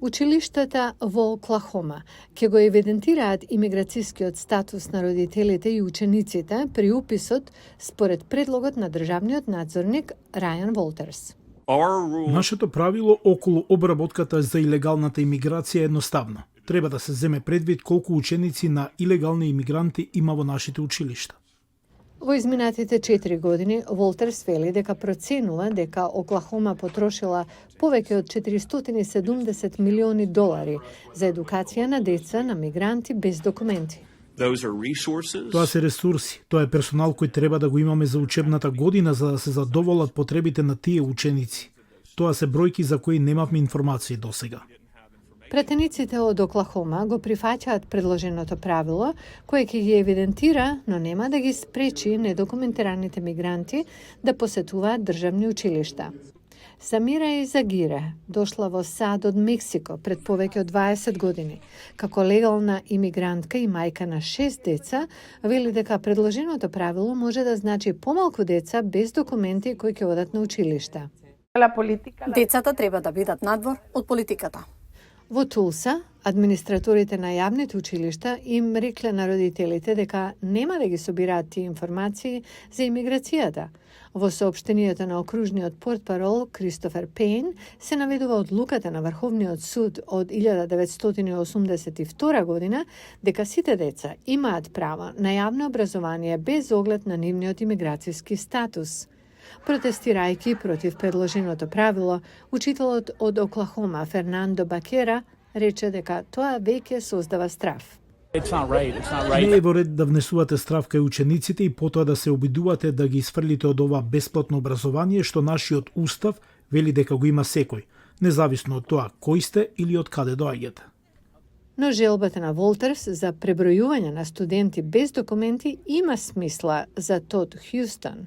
Училиштата во Оклахома ќе го евидентираат имиграцијскиот статус на родителите и учениците при уписот според предлогот на државниот надзорник Рајан Волтерс. Нашето правило околу обработката за илегалната имиграција е едноставно. Треба да се земе предвид колку ученици на илегални имигранти има во нашите училишта. Во изминатите 4 години, Волтерс вели дека проценува дека Оклахома потрошила повеќе од $470 милиони за едукација на деца на мигранти без документи. Тоа се ресурси, тоа е персонал кој треба да го имаме за учебната година за да се задоволат потребите на тие ученици. Тоа се бројки за кои немавме информации досега. Претениците од Оклахома го прифаќаат предложеното правило, кое ќе ги евидентира, но нема да ги спречи недокументираните мигранти да посетуваат државни училишта. Самира Изагире дошла во САД од Мексико пред повеќе од 20 години. Како легална имигрантка и мајка на 6 деца, вели дека предложеното правило може да значи помалку деца без документи кои ќе одат на училишта. Децата треба да бидат надвор од политиката. Во Тулса, администраторите на јавните училишта им рекле на родителите дека нема да ги собираат тие информации за имиграцијата. Во соопштението на окружниот портпарол Кристофер Пейн се наведува одлуката на Врховниот суд од 1982 година дека сите деца имаат право на јавно образование без оглед на нивниот имиграцијски статус. Протестирајќи против предложеното правило, учителот од Оклахома Фернандо Бакера рече дека тоа веќе создава страф. Не е во ред да внесувате страф кај учениците и потоа да се обидувате да ги isfрлите од ова бесплатно образование што нашиот устав вели дека го има секој, независно од тоа кој сте или од каде доаѓате. Но желбата на Волтерс за пребројување на студенти без документи има смисла за Тод Хјустон.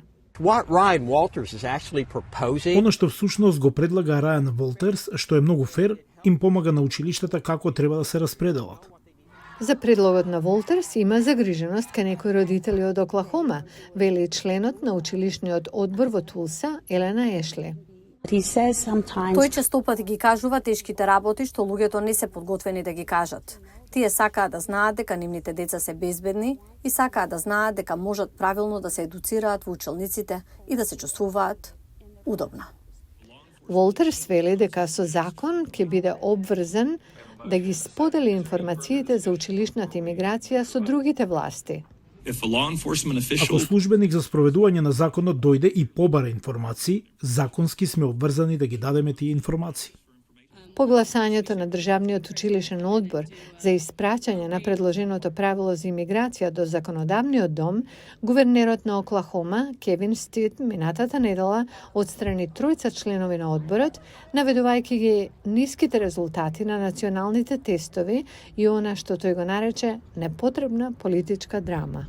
Оно што всушност го предлага Рајан Волтерс, што е многу фер, им помага на училиштата како треба да се распределат. За предлогот на Волтерс има загриженост кај некои родители од Оклахома, вели членот на училишниот одбор во Тулса, Елена Ешли. Тој честопати ги кажува тешките работи што луѓето не се подготвени да ги кажат. Тие сакаат да знаат дека нивните деца се безбедни и сакаат да знаат дека можат правилно да се едуцираат во училниците и да се чувствуваат удобно. Волтерс вели дека со закон ќе биде обврзан да ги сподели информациите за училишната имиграција со другите власти. Ако службеник за спроведување на законот дојде и побара информации, законски сме обврзани да ги дадеме тие информации. По гласањето на Државниот училишен одбор за испраќање на предложеното правило за имиграција до законодавниот дом, гувернерот на Оклахома, Кевин Стит, минатата недела отстрани тројца членови на одборот, наведувајќи ги ниските резултати на националните тестови и она што тој го нарече непотребна политичка драма.